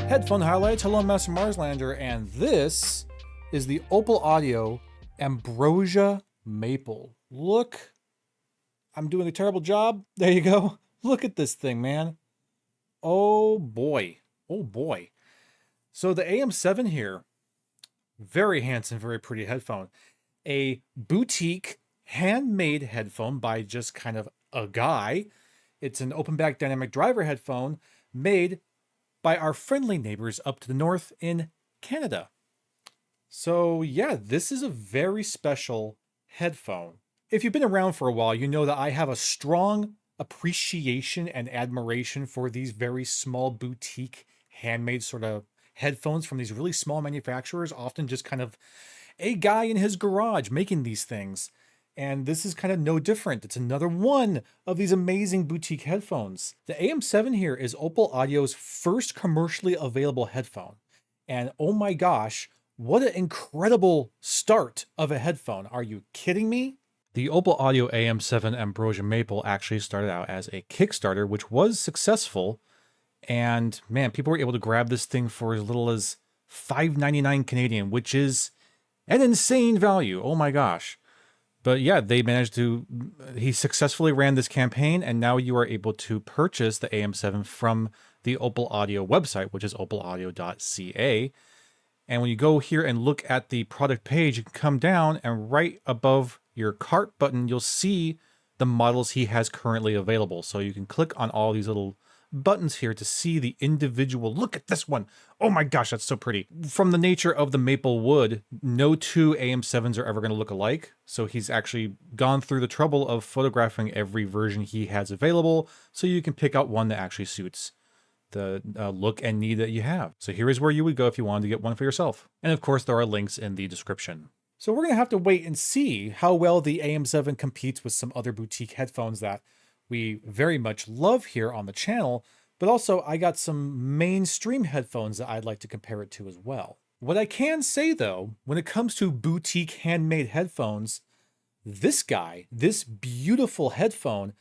Headphone highlights. Hello, Master Marslander, and this is the Opal Audio Ambrosia Maple. Look, I'm doing a terrible job. There you go. Look at this thing, man. Oh boy. Oh boy. So the AM7 here, very handsome, very pretty headphone. A boutique handmade headphone by just kind of a guy. It's an open back dynamic driver headphone made by our friendly neighbors up to the north in Canada. So yeah, this is a very special headphone. If you've been around for a while, you know that I have a strong appreciation and admiration for these very small boutique handmade sort of headphones from these really small manufacturers, often just kind of a guy in his garage making these things. And this is kind of no different. It's another one of these amazing boutique headphones. The AM7 here is Opal Audio's first commercially available headphone. And oh my gosh, what an incredible start of a headphone. Are you kidding me? The Opal Audio AM7 Ambrosia Maple actually started out as a Kickstarter, which was successful. And man, people were able to grab this thing for as little as $5.99 Canadian, which is an insane value. Oh my gosh. But yeah, he successfully ran this campaign, and now you are able to purchase the AM7 from the Opal Audio website, which is opalaudio.ca. And when you go here and look at the product page, you can come down and right above your cart button, you'll see the models he has currently available. So you can click on all these little buttons here to see the individual. Look at this one. Oh my gosh, that's so pretty. From the nature of the maple wood, no two AM7s are ever going to look alike. So he's actually gone through the trouble of photographing every version he has available so you can pick out one that actually suits the look and need that you have. So here is where you would go if you wanted to get one for yourself. And of course, there are links in the description. So we're going to have to wait and see how well the AM7 competes with some other boutique headphones that we very much love here on the channel, but also I got some mainstream headphones that I'd like to compare it to as well. What I can say though, when it comes to boutique handmade headphones, this beautiful headphone,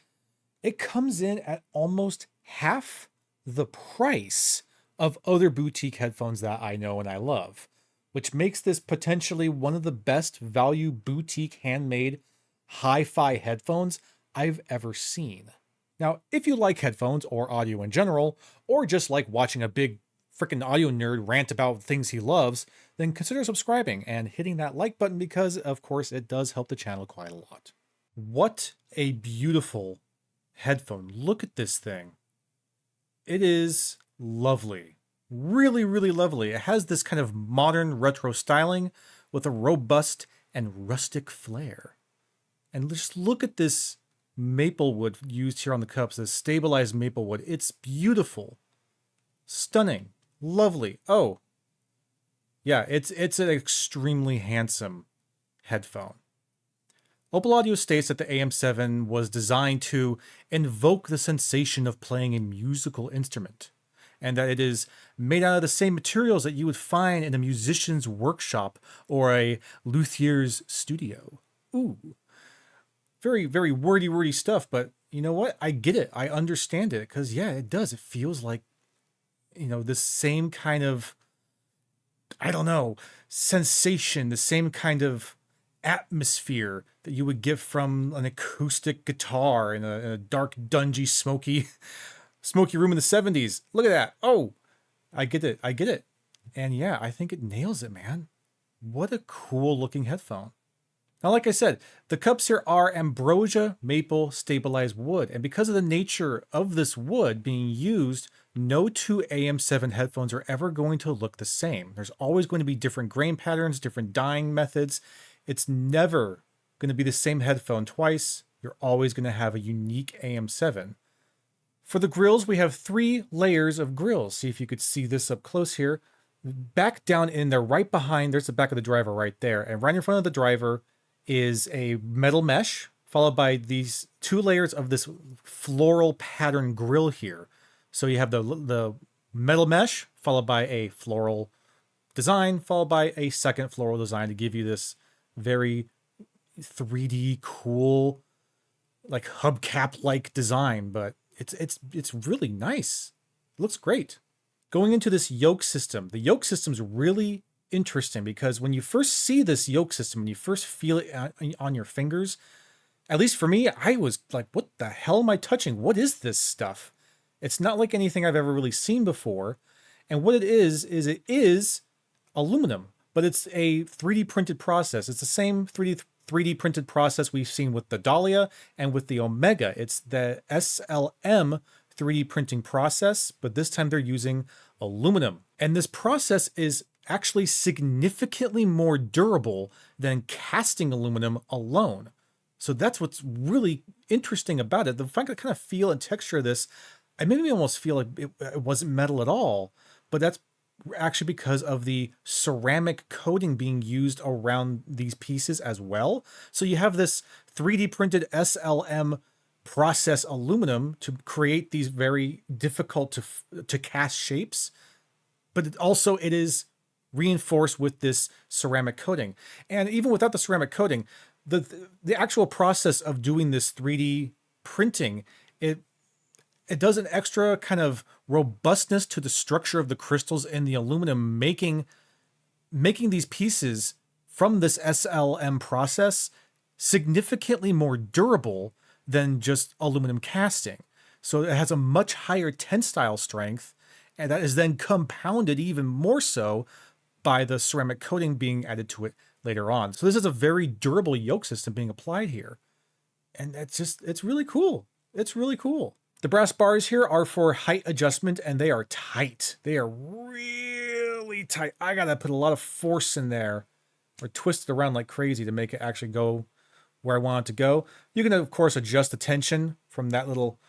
it comes in at almost half the price of other boutique headphones that I know and I love, which makes this potentially one of the best value boutique handmade hi-fi headphones I've ever seen. Now, if you like headphones or audio in general, or just like watching a big freaking audio nerd rant about things he loves, then consider subscribing and hitting that like button because, of course, it does help the channel quite a lot. What a beautiful headphone. Look at this thing. It is lovely. Really, really lovely. It has this kind of modern retro styling with a robust and rustic flair. And just look at this maple wood used here on the cups, this stabilized maple wood. It's beautiful, stunning, lovely. Oh, yeah, it's an extremely handsome headphone. Opal Audio states that the AM7 was designed to invoke the sensation of playing a musical instrument, and that it is made out of the same materials that you would find in a musician's workshop or a luthier's studio. Ooh. Very, very wordy stuff, but you know what? I get it. I understand it because, yeah, it does. It feels like, this same kind of, I don't know, sensation, the same kind of atmosphere that you would get from an acoustic guitar in a dark, dungy, smoky room in the 70s. Look at that. Oh, I get it. I get it. And yeah, I think it nails it, man. What a cool looking headphone. Now, like I said, the cups here are Ambrosia maple stabilized wood. And because of the nature of this wood being used, no two AM7 headphones are ever going to look the same. There's always going to be different grain patterns, different dyeing methods. It's never going to be the same headphone twice. You're always going to have a unique AM7. For the grills, we have 3 layers of grills. See if you could see this up close here. Back down in there, right behind, there's the back of the driver right there. And right in front of the driver is a metal mesh, followed by these 2 layers of this floral pattern grill here. So you have the metal mesh, followed by a floral design, followed by a second floral design to give you this very 3D cool, like hubcap-like design. But it's really nice. It looks great. Going into this yoke system, the yoke system is really interesting because when you first see this yoke system, when you first feel it on your fingers, at least for me, I was like, what the hell am I touching? What is this stuff? It's not like anything I've ever really seen before. And what it is aluminum, but it's a 3D printed process. It's the same 3D printed process we've seen with the Dahlia and with the Omega. It's the SLM 3D printing process, but this time they're using aluminum. And this process is actually significantly more durable than casting aluminum alone. So that's what's really interesting about it. The fact that kind of feel and texture of this, I made me almost feel like it wasn't metal at all, but that's actually because of the ceramic coating being used around these pieces as well. So you have this 3D printed SLM process aluminum to create these very difficult to cast shapes, but it is reinforced with this ceramic coating. And even without the ceramic coating, the actual process of doing this 3D printing, it does an extra kind of robustness to the structure of the crystals in the aluminum, making these pieces from this SLM process significantly more durable than just aluminum casting. So it has a much higher tensile strength, and that is then compounded even more so by the ceramic coating being added to it later on. So this is a very durable yoke system being applied here. And it's really cool. It's really cool. The brass bars here are for height adjustment, and they are tight. They are really tight. I gotta put a lot of force in there or twist it around like crazy to make it actually go where I want it to go. You can, of course, adjust the tension from that little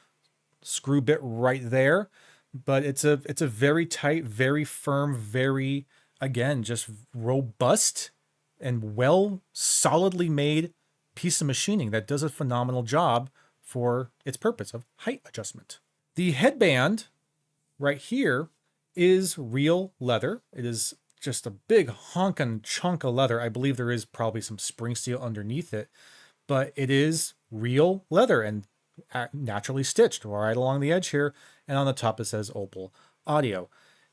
screw bit right there, but it's a very tight, very firm, very, again, just robust and well solidly made piece of machining that does a phenomenal job for its purpose of height adjustment. The headband right here is real leather. It is just a big honkin' chunk of leather. I believe there is probably some spring steel underneath it, but it is real leather and naturally stitched right along the edge here. And on the top it says Opal Audio.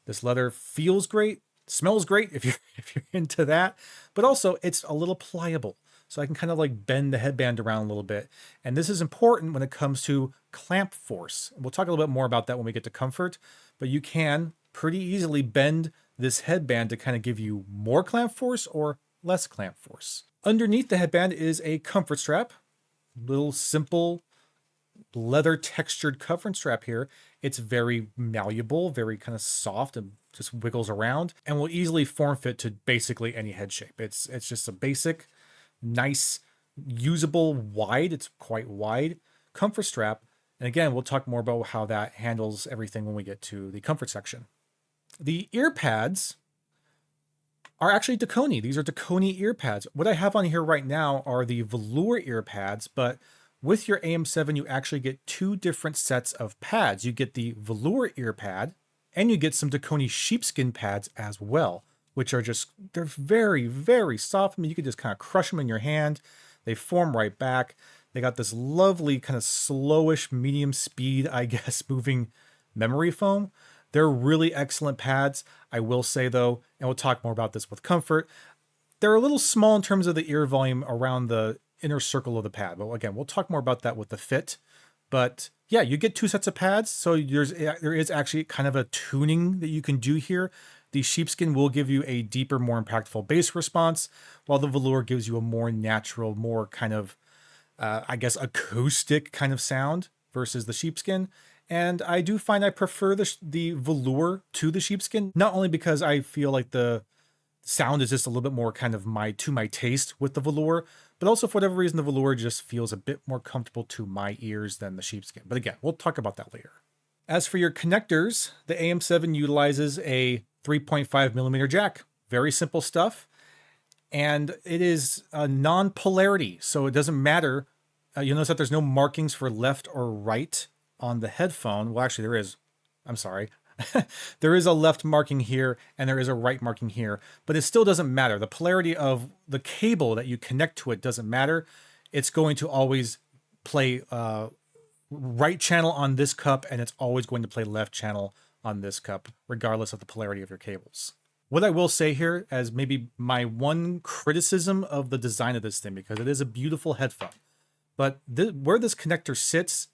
This leather feels great, smells great if you're into that, but also it's a little pliable. So I can kind of like bend the headband around a little bit. And this is important when it comes to clamp force. We'll talk a little bit more about that when we get to comfort, but you can pretty easily bend this headband to kind of give you more clamp force or less clamp force. Underneath the headband is a comfort strap, little simple leather textured comfort strap here. It's very malleable, very kind of soft and just wiggles around and will easily form fit to basically any head shape. It's just a basic, nice, usable, wide, it's quite wide comfort strap. And again, we'll talk more about how that handles everything when we get to the comfort section. The ear pads are actually Dakoni. These are Dakoni ear pads. What I have on here right now are the velour ear pads, but with your AM7, you actually get two different sets of pads. You get the velour ear pad, and you get some Dakoni sheepskin pads as well, which are just, they're very, very soft. I mean, you can just kind of crush them in your hand. They form right back. They got this lovely kind of slowish, medium speed, I guess, moving memory foam. They're really excellent pads. I will say though, and we'll talk more about this with comfort, they're a little small in terms of the ear volume around the inner circle of the pad. But again, we'll talk more about that with the fit. But yeah, you get two sets of pads. So there is actually kind of a tuning that you can do here. The sheepskin will give you a deeper, more impactful bass response, while the velour gives you a more natural, more kind of, I guess, acoustic kind of sound versus the sheepskin. And I do find I prefer the velour to the sheepskin, not only because I feel like the sound is just a little bit more kind of to my taste with the velour, but also for whatever reason, the velour just feels a bit more comfortable to my ears than the sheepskin. But again, we'll talk about that later. As for your connectors, the AM7 utilizes a 3.5 millimeter jack. Very simple stuff. And it is a non-polarity, so it doesn't matter. You'll notice that there's no markings for left or right on the headphone. Well, actually there is. I'm sorry. There is a left marking here and there is a right marking here, but it still doesn't matter. The polarity of the cable that you connect to it doesn't matter. It's going to always play right channel on this cup, and it's always going to play left channel on this cup, regardless of the polarity of your cables. What I will say here as maybe my one criticism of the design of this thing, because it is a beautiful headphone, but where this connector sits,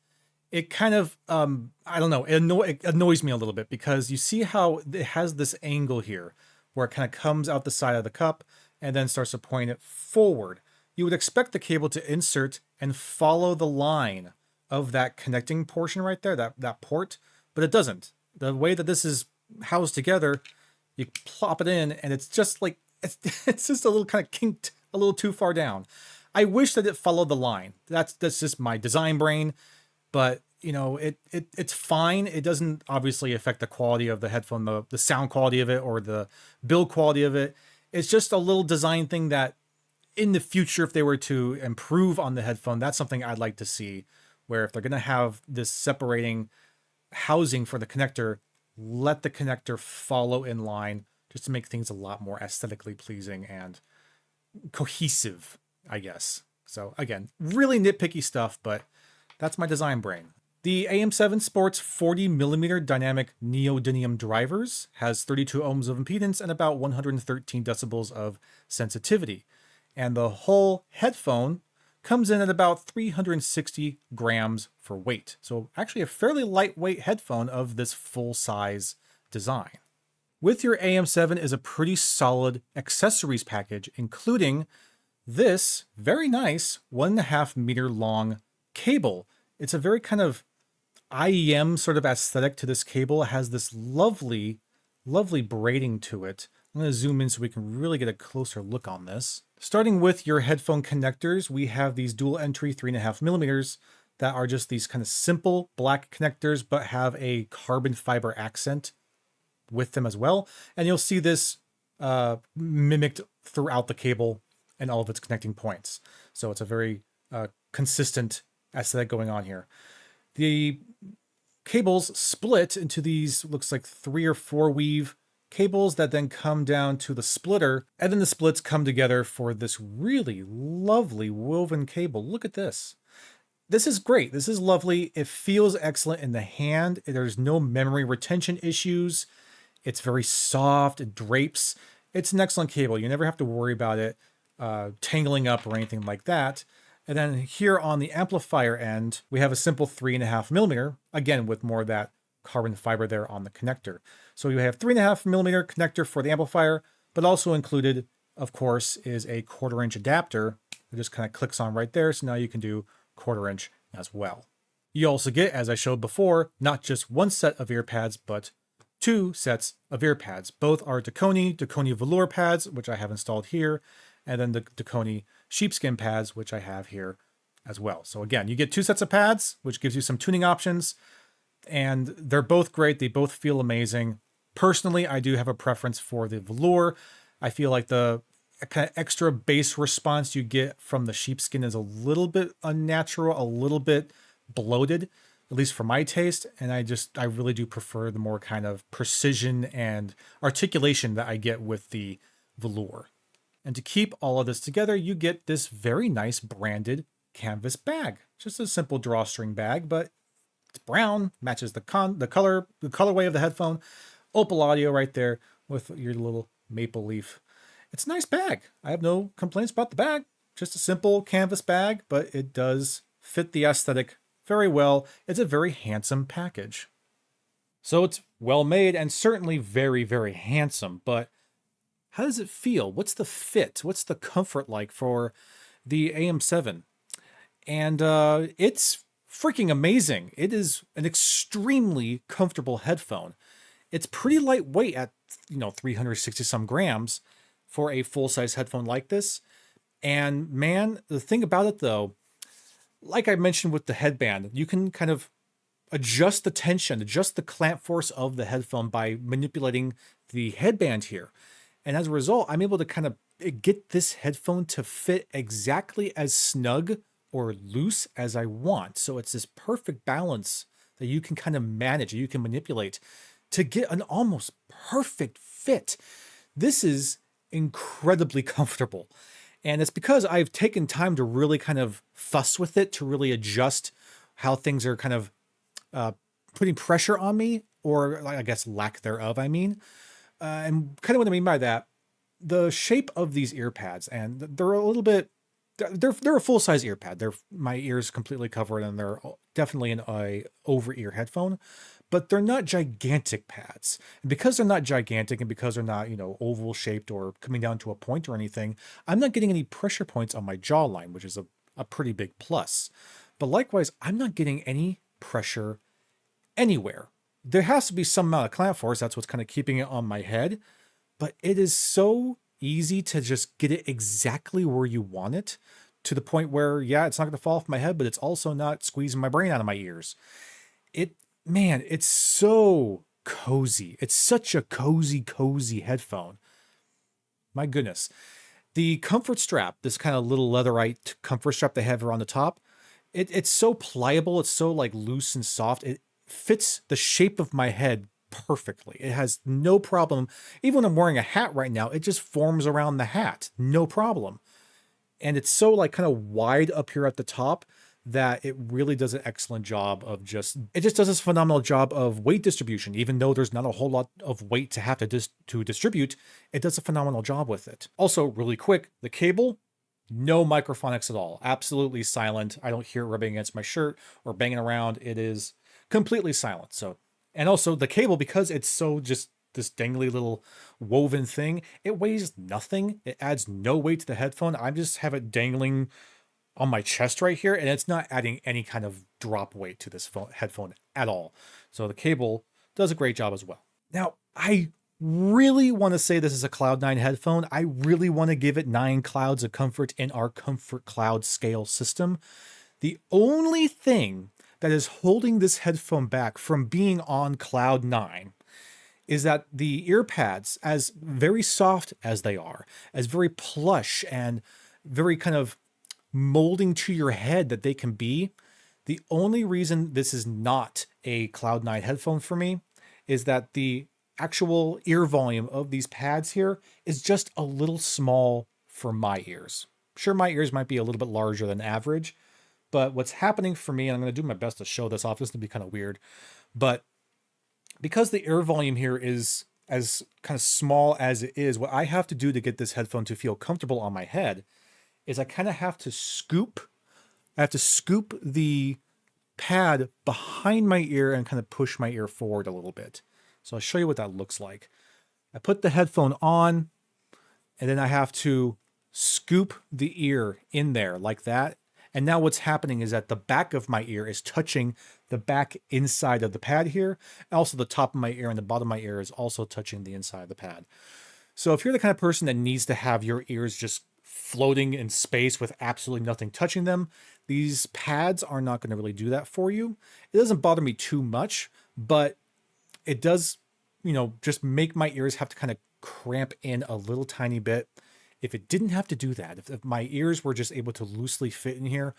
it kind of, I don't know, it annoys me a little bit, because you see how it has this angle here where it kind of comes out the side of the cup and then starts to point it forward. You would expect the cable to insert and follow the line of that connecting portion right there, that port, but it doesn't. The way that this is housed together, you plop it in and it's just like, it's just a little kind of kinked a little too far down. I wish that it followed the line. That's just my design brain, but you know, it's fine. It doesn't obviously affect the quality of the headphone, the sound quality of it or the build quality of it. It's just a little design thing that in the future, if they were to improve on the headphone, that's something I'd like to see, where if they're going to have this separating housing for the connector, let the connector follow in line just to make things a lot more aesthetically pleasing and cohesive, I guess. So again, really nitpicky stuff, but that's my design brain. The AM7 sports 40mm dynamic neodymium drivers, has 32 ohms of impedance and about 113 decibels of sensitivity. And the whole headphone comes in at about 360 grams for weight. So actually a fairly lightweight headphone of this full-size design. With your AM7 is a pretty solid accessories package, including this very nice 1.5 meter long cable. It's a very kind of IEM sort of aesthetic to this cable. It has this lovely, lovely braiding to it. I'm going to zoom in so we can really get a closer look on this. Starting with your headphone connectors, we have these dual entry 3.5mm that are just these kind of simple black connectors, but have a carbon fiber accent with them as well. And you'll see this mimicked throughout the cable and all of its connecting points. So it's a very consistent aesthetic going on here. The cables split into these, looks like 3 or 4 weave cables that then come down to the splitter, and then the splits come together for this really lovely woven cable. Look at this. This is great. This is lovely. It feels excellent in the hand. There's no memory retention issues. It's very soft. It drapes. It's an excellent cable. You never have to worry about it tangling up or anything like that. And then here on the amplifier end, we have a simple 3.5mm, again, with more of that carbon fiber there on the connector. So you have 3.5mm connector for the amplifier, but also included, of course, is a 1/4-inch adapter. It just kind of clicks on right there. So now you can do 1/4-inch as well. You also get, as I showed before, not just one set of ear pads, but 2 sets of ear pads. Both are Dakoni velour pads, which I have installed here, and then the Dakoni sheepskin pads, which I have here as well. So again, you get 2 sets of pads, which gives you some tuning options, and they're both great. They both feel amazing. Personally, I do have a preference for the velour. I feel like the kind of extra bass response you get from the sheepskin is a little bit unnatural, a little bit bloated, at least for my taste. And I really do prefer the more kind of precision and articulation that I get with the velour. And to keep all of this together, you get this very nice branded canvas bag. Just a simple drawstring bag, but it's brown, matches the colorway of the headphone. Opal audio right there with your little maple leaf. It's a nice bag. I have no complaints about the bag. Just a simple canvas bag, but it does fit the aesthetic very well. It's a very handsome package. So it's well made and certainly very, very handsome, but how does it feel? What's the fit? What's the comfort like for the AM7? And it's freaking amazing. It is an extremely comfortable headphone. It's pretty lightweight at 360 some grams for a full-size headphone like this. And man, the thing about it though, like I mentioned with the headband, you can kind of adjust the tension, adjust the clamp force of the headphone by manipulating the headband here. And as a result, I'm able to kind of get this headphone to fit exactly as snug or loose as I want. So it's this perfect balance that you can kind of manage, you can manipulate to get an almost perfect fit. This is incredibly comfortable. And it's because I've taken time to really kind of fuss with it, to really adjust how things are kind of putting pressure on me or I guess lack thereof, I mean. And kind of what I mean by that, the shape of these ear pads, and they're a little bit, they're a full-size ear pad. My ears completely covered, and they're definitely an over-ear headphone, but they're not gigantic pads. And because they're not gigantic, and because they're not, oval shaped or coming down to a point or anything, I'm not getting any pressure points on my jawline, which is a pretty big plus. But likewise, I'm not getting any pressure anywhere. There has to be some amount of clamp force. That's what's kind of keeping it on my head. But it is so easy to just get it exactly where you want it, to the point where, yeah, it's not going to fall off my head, but it's also not squeezing my brain out of my ears. Man, it's so cozy. It's such a cozy headphone. My goodness. The comfort strap, this kind of little leatherite comfort strap they have around the top, it's so pliable. It's so like loose and soft. It fits the shape of my head perfectly. It has no problem. Even when I'm wearing a hat right now, it just forms around the hat. No problem. And it's so like kind of wide up here at the top that it really does an excellent job of it just does this phenomenal job of weight distribution. Even though there's not a whole lot of weight to have to distribute, it does a phenomenal job with it. Also, really quick, the cable, no microphonics at all. Absolutely silent. I don't hear it rubbing against my shirt or banging around. It is completely silent. So, and also the cable, because it's so just this dangly little woven thing, it weighs nothing. It adds no weight to the headphone. I just have it dangling on my chest right here, and it's not adding any kind of drop weight to this headphone at all. So the cable does a great job as well. Now, I really want to say this is a Cloud 9 headphone. I really want to give it 9 clouds of comfort in our Comfort Cloud scale system. The only thing that is holding this headphone back from being on Cloud 9 is that the ear pads, as very soft as they are, as very plush and very kind of molding to your head that they can be, the only reason this is not a Cloud 9 headphone for me is that the actual ear volume of these pads here is just a little small for my ears. Sure, my ears might be a little bit larger than average, but what's happening for me, and I'm going to do my best to show this off, this is going to be kind of weird, but because the ear volume here is as kind of small as it is, what I have to do to get this headphone to feel comfortable on my head is I kind of have to scoop the pad behind my ear and kind of push my ear forward a little bit. So I'll show you what that looks like. I put the headphone on, and then I have to scoop the ear in there like that. And now what's happening is that the back of my ear is touching the back inside of the pad here. Also the top of my ear and the bottom of my ear is also touching the inside of the pad. So if you're the kind of person that needs to have your ears just floating in space with absolutely nothing touching them, these pads are not going to really do that for you. It doesn't bother me too much, but it does, just make my ears have to kind of cramp in a little tiny bit. If it didn't have to do that, if my ears were just able to loosely fit in here,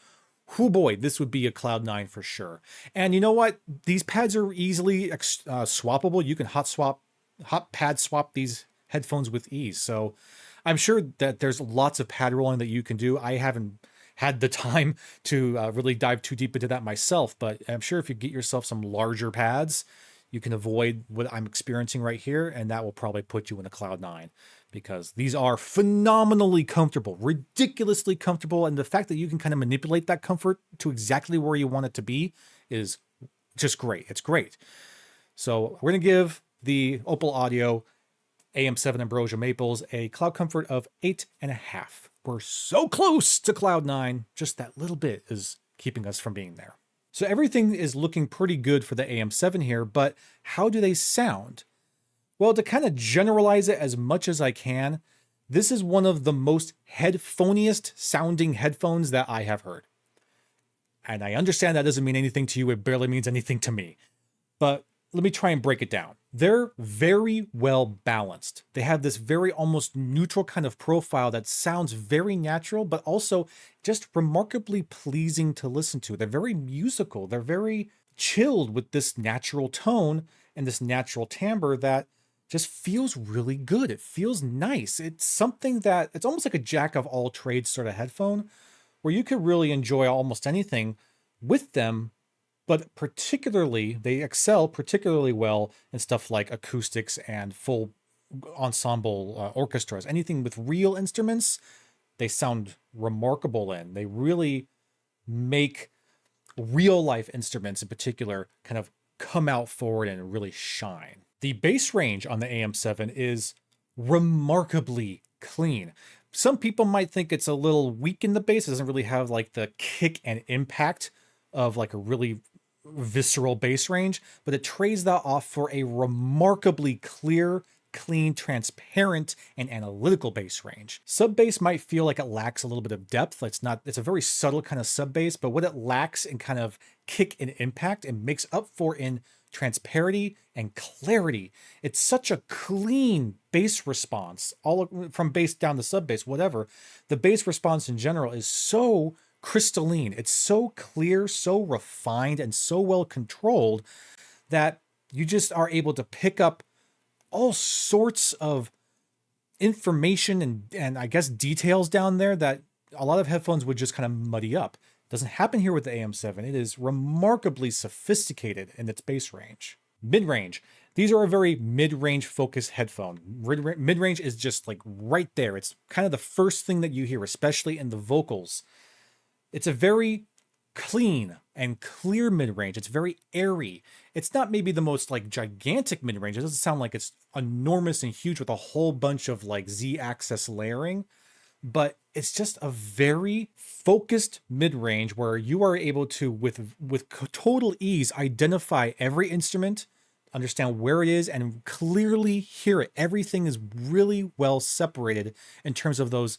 oh boy, this would be a Cloud 9 for sure. And you know what? These pads are easily swappable. You can hot pad swap these headphones with ease. So I'm sure that there's lots of pad rolling that you can do. I haven't had the time to really dive too deep into that myself, but I'm sure if you get yourself some larger pads, you can avoid what I'm experiencing right here, and that will probably put you in a Cloud 9, because these are phenomenally comfortable, ridiculously comfortable, and the fact that you can kind of manipulate that comfort to exactly where you want it to be is just great. It's great. So we're going to give the Opal Audio AM7 Ambrosia Maples a cloud comfort of 8.5. We're so close to Cloud 9, just that little bit is keeping us from being there. So everything is looking pretty good for the AM7 here, but how do they sound? Well, to kind of generalize it as much as I can, this is one of the most headphoniest sounding headphones that I have heard. And I understand that doesn't mean anything to you, it barely means anything to me. But let me try and break it down. They're very well balanced. They have this very almost neutral kind of profile that sounds very natural, but also just remarkably pleasing to listen to. They're very musical. They're very chilled with this natural tone and this natural timbre that just feels really good. It feels nice. It's something that it's almost like a jack of all trades sort of headphone where you could really enjoy almost anything with them But particularly, they excel particularly well in stuff like acoustics and full ensemble orchestras. Anything with real instruments, they sound remarkable in. They really make real life instruments in particular kind of come out forward and really shine. The bass range on the AM7 is remarkably clean. Some people might think it's a little weak in the bass. It doesn't really have like the kick and impact of like a really visceral bass range, but it trades that off for a remarkably clear, clean, transparent, and analytical bass range. Sub bass might feel like it lacks a little bit of depth. It's a very subtle kind of sub bass, but what it lacks in kind of kick and impact, it makes up for in transparency and clarity. It's such a clean bass response, all from bass down to sub bass, whatever. The bass response in general is so crystalline. It's so clear, so refined, and so well controlled that you just are able to pick up all sorts of information and I guess details down there that a lot of headphones would just kind of muddy up. It doesn't happen here with the AM7. It is remarkably sophisticated in its bass range. Mid-range. These are a very mid-range focused headphone. Mid-range is just like right there. It's kind of the first thing that you hear, especially in the vocals. It's a very clean and clear mid-range. It's very airy. It's not maybe the most like gigantic mid-range. It doesn't sound like it's enormous and huge with a whole bunch of like Z-axis layering, but it's just a very focused mid-range where you are able to, with total ease, identify every instrument, understand where it is, and clearly hear it. Everything is really well separated in terms of those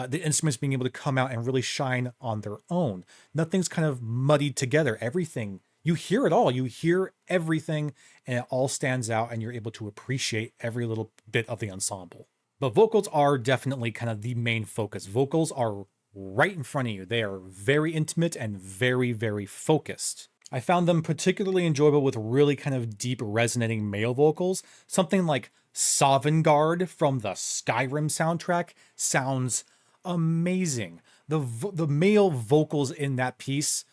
the instruments being able to come out and really shine on their own. Nothing's kind of muddied together. Everything, you hear it all. You hear everything and it all stands out and you're able to appreciate every little bit of the ensemble. But vocals are definitely kind of the main focus. Vocals are right in front of you. They are very intimate and very, very focused. I found them particularly enjoyable with really kind of deep resonating male vocals. Something like Sovngarde from the Skyrim soundtrack sounds amazing. The male vocals in that piece,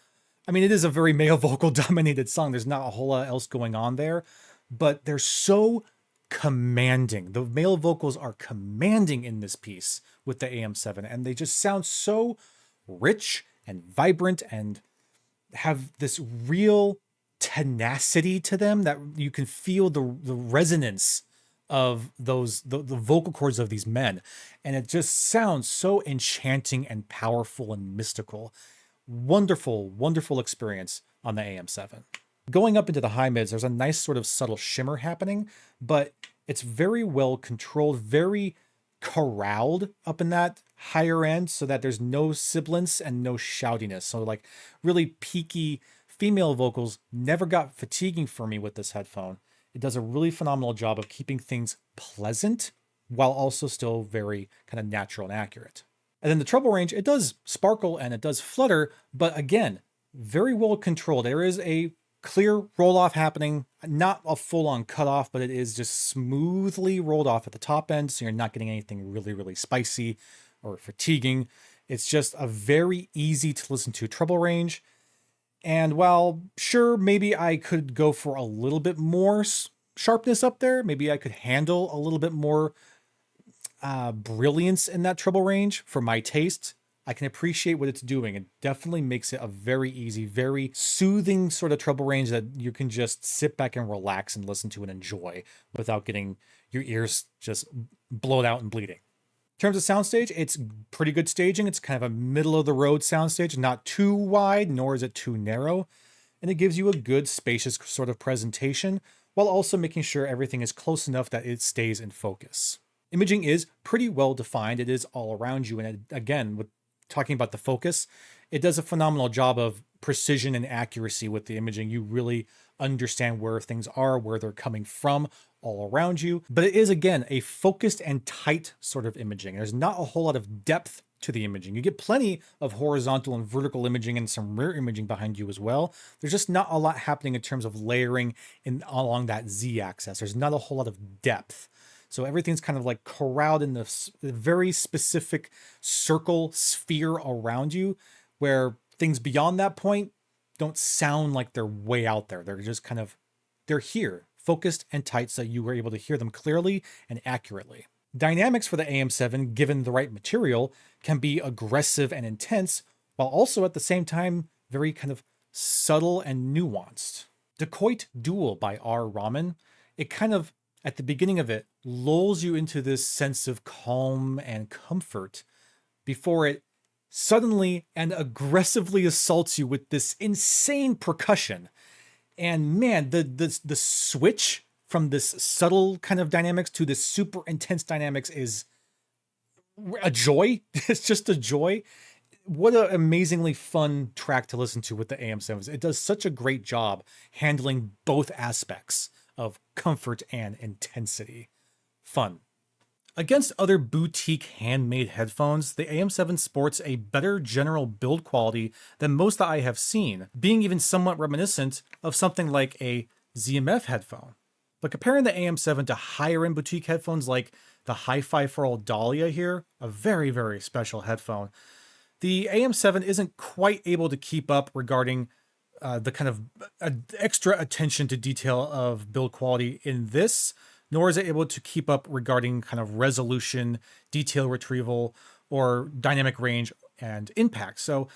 I mean, it is a very male vocal dominated song. There's not a whole lot else going on there, but they're so commanding. The male vocals are commanding in this piece with the AM7, and they just sound so rich and vibrant and have this real tenacity to them that you can feel the resonance of those the vocal cords of these men, and it just sounds so enchanting and powerful and mystical. Wonderful experience on the AM7. Going up into the high mids, there's a nice sort of subtle shimmer happening, but it's very well controlled, very corralled up in that higher end so that there's no sibilance and no shoutiness. So like really peaky female vocals never got fatiguing for me with this headphone. It does a really phenomenal job of keeping things pleasant while also still very kind of natural and accurate. And then the treble range, it does sparkle and it does flutter, but again, very well controlled. There is a clear roll off happening, not a full on cutoff, but it is just smoothly rolled off at the top end. So you're not getting anything really, really spicy or fatiguing. It's just a very easy to listen to treble range. And while sure, maybe I could go for a little bit more sharpness up there, maybe I could handle a little bit more brilliance in that treble range for my taste, I can appreciate what it's doing. It definitely makes it a very easy, very soothing sort of treble range that you can just sit back and relax and listen to and enjoy without getting your ears just blown out and bleeding. In terms of soundstage, it's pretty good staging. It's kind of a middle of the road soundstage, not too wide, nor is it too narrow. And it gives you a good spacious sort of presentation while also making sure everything is close enough that it stays in focus. Imaging is pretty well defined. It is all around you. And again, with talking about the focus, it does a phenomenal job of precision and accuracy with the imaging. You really understand where things are, where they're coming from all around you. But it is, again, a focused and tight sort of imaging. There's not a whole lot of depth to the imaging. You get plenty of horizontal and vertical imaging and some rear imaging behind you as well. There's just not a lot happening in terms of layering along that Z-axis. There's not a whole lot of depth. So everything's kind of like corralled in this very specific circle sphere around you, where things beyond that point don't sound like they're way out there. They're just kind of, they're here, focused and tight so you were able to hear them clearly and accurately. Dynamics for the AM7, given the right material, can be aggressive and intense, while also at the same time very kind of subtle and nuanced. Dacoit Duel by R. Raman, it kind of, at the beginning of it, lulls you into this sense of calm and comfort before it suddenly and aggressively assaults you with this insane percussion. And man, the switch from this subtle kind of dynamics to this super intense dynamics is a joy. It's just a joy. What an amazingly fun track to listen to with the AM7s. It does such a great job handling both aspects of comfort and intensity. Fun. Against other boutique handmade headphones, the AM7 sports a better general build quality than most that I have seen, being even somewhat reminiscent of something like a ZMF headphone. But comparing the AM7 to higher-end boutique headphones like the Hi-Fi for All Dahlia here, a very, very special headphone, the AM7 isn't quite able to keep up regarding the kind of extra attention to detail of build quality in this, nor is it able to keep up regarding kind of resolution, detail retrieval, or dynamic range and impact. So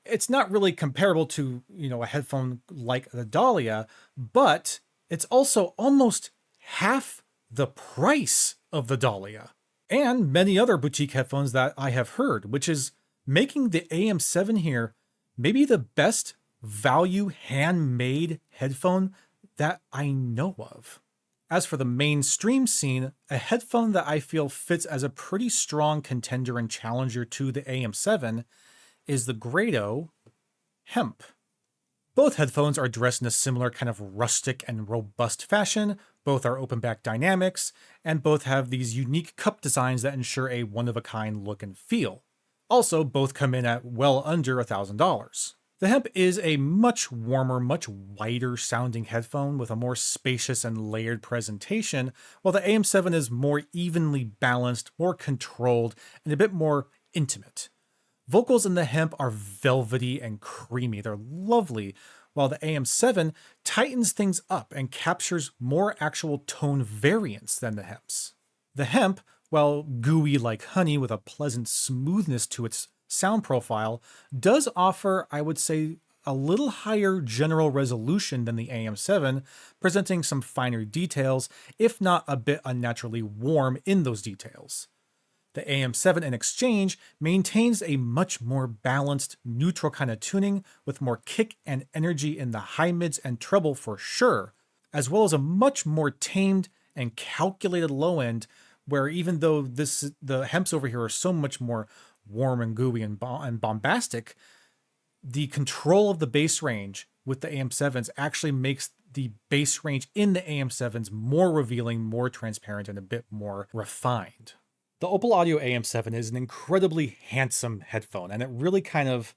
it's not really comparable to, a headphone like the Dahlia, but it's also almost half the price of the Dahlia and many other boutique headphones that I have heard, which is making the AM7 here maybe the best value handmade headphone that I know of. As for the mainstream scene, a headphone that I feel fits as a pretty strong contender and challenger to the AM7 is the Grado Hemp. Both headphones are dressed in a similar kind of rustic and robust fashion, both are open back dynamics, and both have these unique cup designs that ensure a one-of-a-kind look and feel. Also, both come in at well under $1,000. The Hemp is a much warmer, much wider sounding headphone with a more spacious and layered presentation, while the AM7 is more evenly balanced, more controlled, and a bit more intimate. Vocals in the Hemp are velvety and creamy. They're lovely, while the AM7 tightens things up and captures more actual tone variance than the Hemps. The Hemp, while gooey like honey with a pleasant smoothness to its sound profile, does offer, I would say, a little higher general resolution than the AM7, presenting some finer details, if not a bit unnaturally warm in those details. The AM7 in exchange maintains a much more balanced, neutral kind of tuning with more kick and energy in the high mids and treble for sure, as well as a much more tamed and calculated low end, where even though the Hemps over here are so much more warm and gooey and bombastic, the control of the bass range with the AM7s actually makes the bass range in the AM7s more revealing, more transparent, and a bit more refined. The Opal Audio AM7 is an incredibly handsome headphone, and it really kind of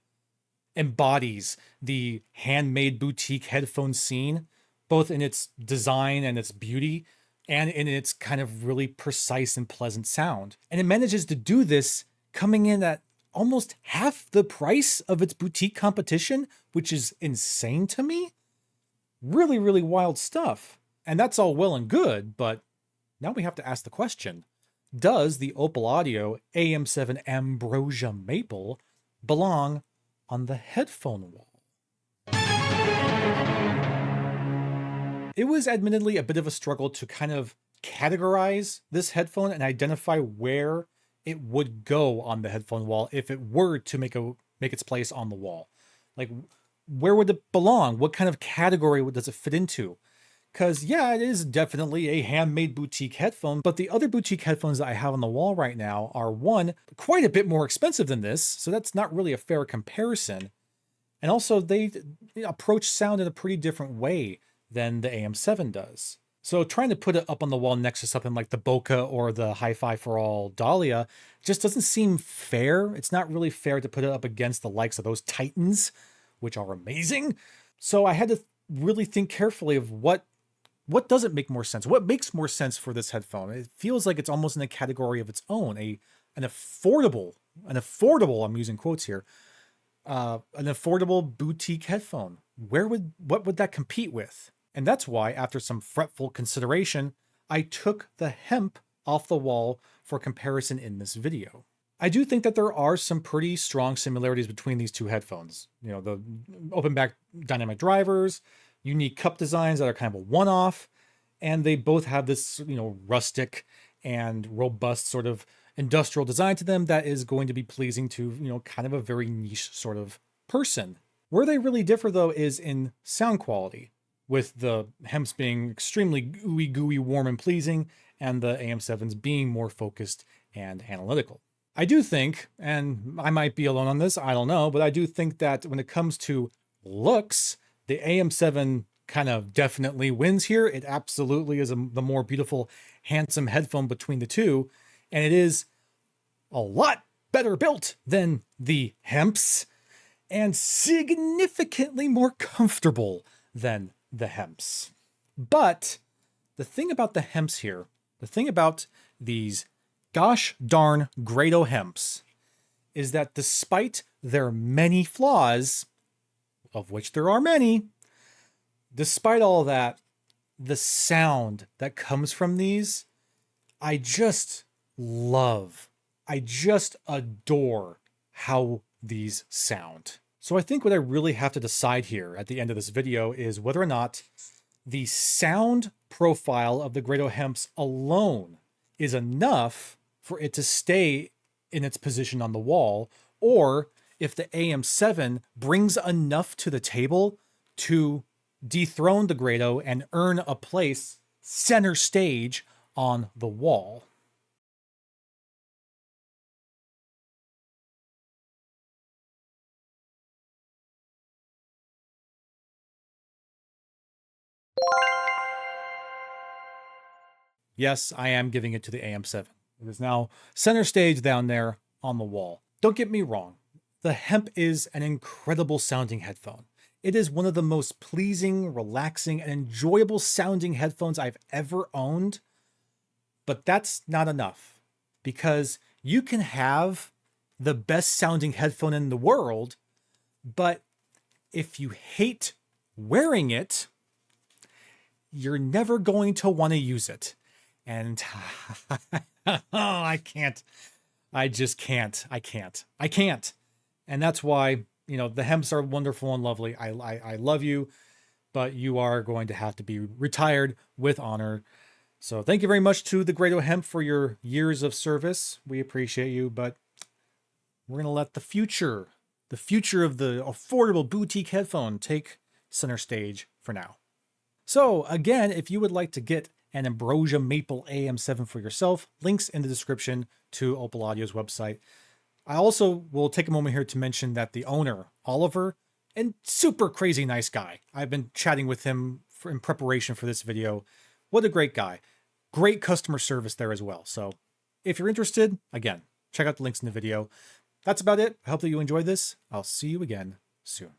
embodies the handmade boutique headphone scene, both in its design and its beauty, and in its kind of really precise and pleasant sound. And it manages to do this coming in at almost half the price of its boutique competition, which is insane to me. Really, really wild stuff. And that's all well and good, but now we have to ask the question, does the Opal Audio AM7 Ambrosia Maple belong on the headphone wall? It was admittedly a bit of a struggle to kind of categorize this headphone and identify where it would go on the headphone wall if it were to make its place on the wall. Like, where would it belong? What kind of category does it fit into? Because, yeah, it is definitely a handmade boutique headphone, but the other boutique headphones that I have on the wall right now are, one, quite a bit more expensive than this, so that's not really a fair comparison. And also, they approach sound in a pretty different way than the AM7 does. So trying to put it up on the wall next to something like the Bokeh or the Hi-Fi for All Dahlia just doesn't seem fair. It's not really fair to put it up against the likes of those Titans, which are amazing. So I had to really think carefully of what doesn't make more sense? What makes more sense for this headphone? It feels like it's almost in a category of its own, an affordable, I'm using quotes here, an affordable boutique headphone. what would that compete with? And that's why, after some fretful consideration, I took the hemp off the wall for comparison in this video. I do think that there are some pretty strong similarities between these two headphones. You know, the open back dynamic drivers, unique cup designs that are kind of a one-off, and they both have this, you know, rustic and robust sort of industrial design to them that is going to be pleasing to, you know, kind of a very niche sort of person. Where they really differ, though, is in sound quality, with the hemps being extremely gooey, gooey, warm, and pleasing, and the AM7s being more focused and analytical. I do think, and I might be alone on this, I don't know, but I do think that when it comes to looks, the AM7 kind of definitely wins here. It absolutely is the more beautiful, handsome headphone between the two, and it is a lot better built than the hemps, and significantly more comfortable than the hemps. But the thing about the hemps here, the thing about these gosh darn Grado hemps, is that despite their many flaws, of which there are many, despite all that, the sound that comes from these, I just love. I just adore how these sound. So I think what I really have to decide here at the end of this video is whether or not the sound profile of the Grado hemps alone is enough for it to stay in its position on the wall, or if the AM7 brings enough to the table to dethrone the Grado and earn a place center stage on the wall. Yes, I am giving it to the AM7. It is now center stage down there on the wall. Don't get me wrong. The hemp is an incredible sounding headphone. It is one of the most pleasing, relaxing, and enjoyable sounding headphones I've ever owned. But that's not enough, because you can have the best sounding headphone in the world, but if you hate wearing it, you're never going to want to use it. And I can't. I just can't. I can't. And that's why, you know, the hemps are wonderful and lovely. I love you, but you are going to have to be retired with honor. So thank you very much to the Grado hemp for your years of service. We appreciate you, but we're going to let the future of the affordable boutique headphone take center stage for now. So again, if you would like to get an Ambrosia Maple AM7 for yourself, links in the description to Opal Audio's website. I also will take a moment here to mention that the owner, Oliver, and super crazy nice guy. I've been chatting with him in preparation for this video. What a great guy. Great customer service there as well. So if you're interested, again, check out the links in the video. That's about it. I hope that you enjoyed this. I'll see you again soon.